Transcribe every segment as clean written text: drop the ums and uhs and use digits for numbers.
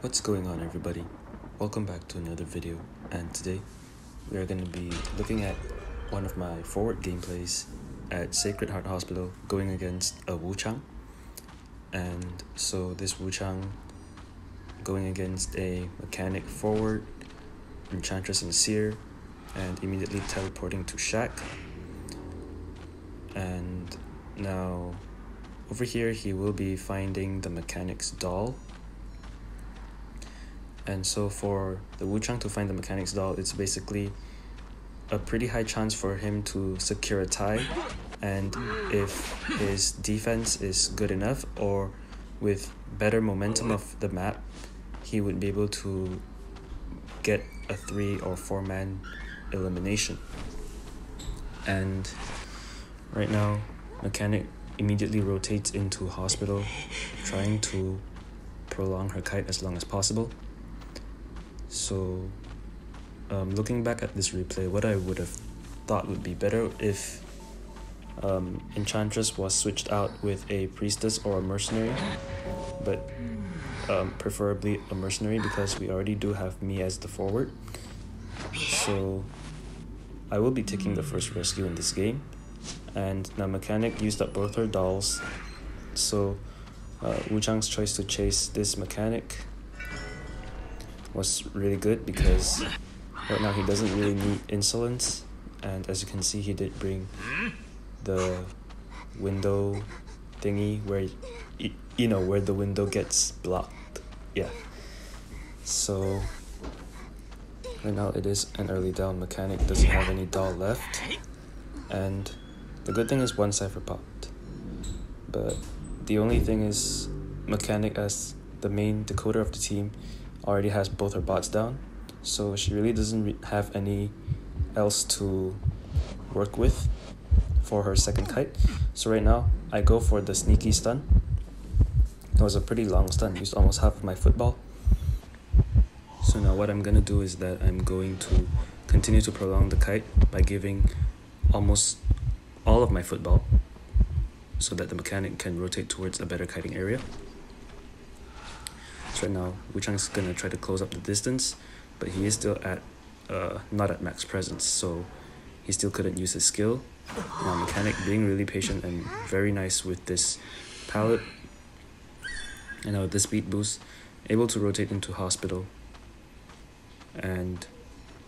What's going on, everybody? Welcome back to another video, and today we are going to be looking at one of my forward gameplays at Sacred Heart Hospital going against a Wuchang. And so this Wuchang going against a mechanic forward, Enchantress and Seer, and immediately teleporting to Shack. And now over here he will be finding the mechanic's doll. And so for the Wuchang to find the mechanic's doll, it's basically a pretty high chance for him to secure a tie, and if his defense is good enough or with better momentum of the map, he would be able to get a 3 or 4 man elimination. And right now mechanic immediately rotates into hospital, trying to prolong her kite as long as possible. So looking back at this replay, what I would have thought would be better if Enchantress was switched out with a priestess or a mercenary, but preferably a mercenary because we already do have me as the forward. So I will be taking the first rescue in this game, and now mechanic used up both her dolls, so Wuchang's choice to chase this mechanic was really good because right now he doesn't really need insolence, and as you can see, he did bring the window thingy where where the window gets blocked. Yeah, so right now it is an early down. Mechanic doesn't have any doll left, and the good thing is one cipher popped, but the only thing is mechanic, as the main decoder of the team, already has both her bots down, so she really doesn't have any else to work with for her second kite. So right now I go for the sneaky stun. It was a pretty long stun, used almost half of my football. So now what I'm gonna do is that I'm going to continue to prolong the kite by giving almost all of my football so that the mechanic can rotate towards a better kiting area. So right now Wuchang's gonna try to close up the distance, but he is still at not at max presence, so he still couldn't use his skill. Now mechanic being really patient and very nice with this pallet, and now with this speed boost, able to rotate into hospital, and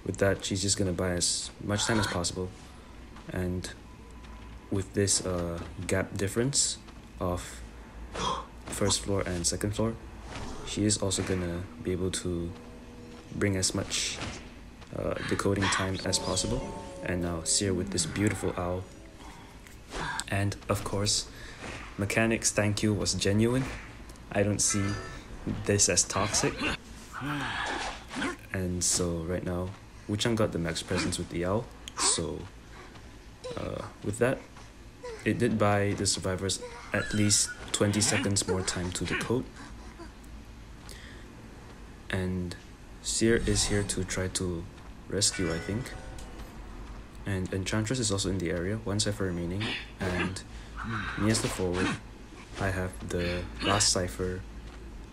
with that she's just gonna buy as much time as possible. And with this gap difference of first floor and second floor, she is also gonna be able to bring as much decoding time as possible. And now Seer with this beautiful owl, and of course mechanic's thank you was genuine. I don't see this as toxic. And so right now Wuchang got the max presence with the owl, so with that it did buy the survivors at least 20 seconds more time to decode. And Seer is here to try to rescue, I think. And Enchantress is also in the area, 1 cipher remaining, and me as the forward, I have the last cipher,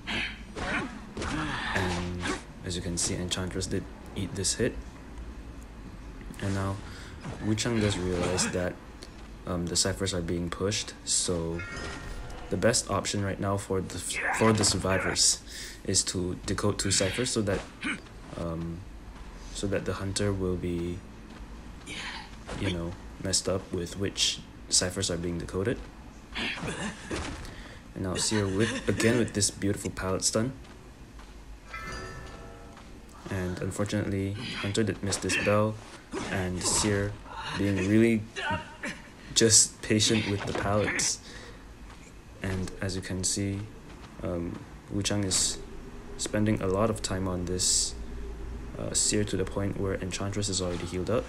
and as you can see, Enchantress did eat this hit. And now Wuchang does realize that the ciphers are being pushed, so the best option right now for the survivors is to decode 2 ciphers so that the hunter will be messed up with which ciphers are being decoded. And now Seer with this beautiful pallet stun, and unfortunately hunter did miss this bell, and Seer being really just patient with the pallets. And as you can see, Wuchang is spending a lot of time on this Seer to the point where Enchantress is already healed up.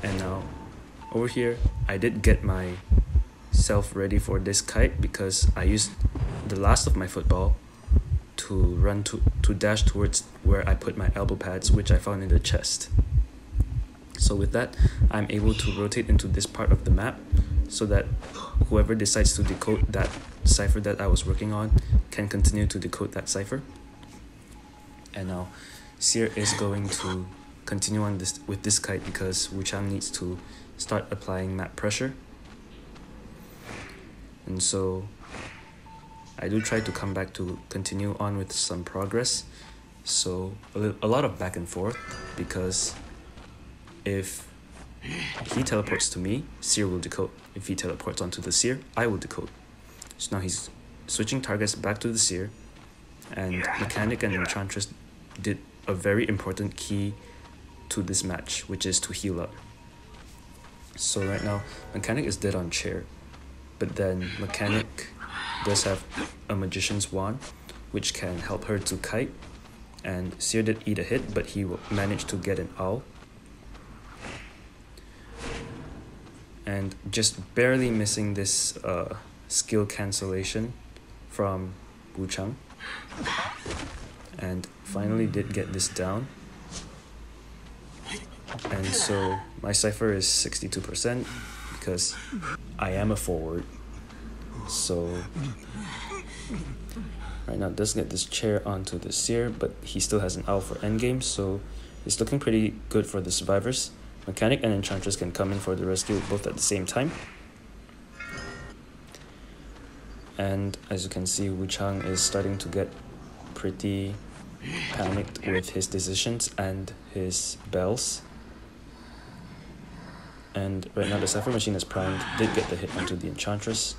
And now over here I did get myself ready for this kite because I used the last of my football to dash towards where I put my elbow pads, which I found in the chest. So with that, I'm able to rotate into this part of the map so that whoever decides to decode that cipher that I was working on can continue to decode that cipher. And now Seer is going to continue on with this kite because Wu Chang needs to start applying map pressure. And so I do try to come back to continue on with some progress. So a lot of back and forth, because if he teleports to me, Seer will decode. If he teleports onto the Seer, I will decode. So now he's switching targets back to the Seer, and Mechanic and Enchantress did a very important key to this match, which is to heal up. So right now, Mechanic is dead on chair, but then Mechanic does have a Magician's Wand, which can help her to kite, and Seer did eat a hit, but he managed to get an owl. And just barely missing this skill cancellation from Wu Chang. And finally did get this down. And so my cipher is 62% because I am a forward. So right now does get this chair onto the Seer, but he still has an owl for endgame, so it's looking pretty good for the survivors. Mechanic and Enchantress can come in for the rescue both at the same time. And as you can see, Wu Chang is starting to get pretty panicked with his decisions and his bells. And right now the Cipher Machine is primed, did get the hit onto the Enchantress.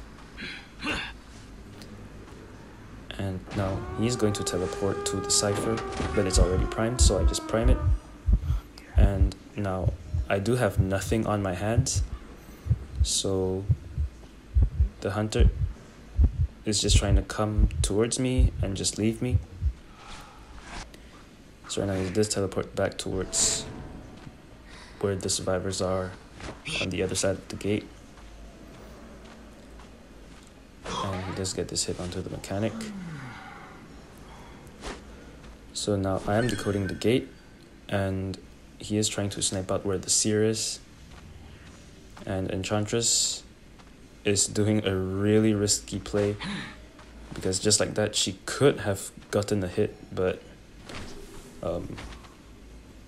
And now he's going to teleport to the Cipher, but it's already primed, so I just prime it. And now I do have nothing on my hands, so the Hunter is just trying to come towards me and just leave me. So right now he does teleport back towards where the survivors are on the other side of the gate. And he does get this hit onto the Mechanic. So now I am decoding the gate, and he is trying to snipe out where the Seer is. And Enchantress is doing a really risky play, because just like that she could have gotten a hit, but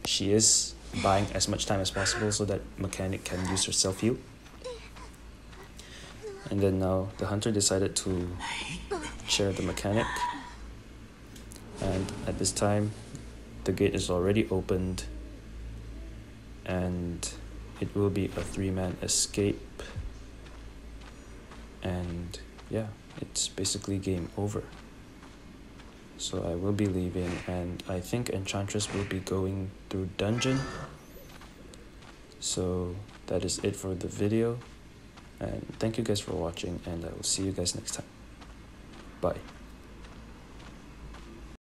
she is buying as much time as possible so that Mechanic can use her self-heal. And then now the Hunter decided to chair the Mechanic, and at this time the gate is already opened and it will be a 3-man escape. And yeah, it's basically game over. So I will be leaving, and I think Enchantress will be going through dungeon. So that is it for the video, and thank you guys for watching, and I will see you guys next time. Bye.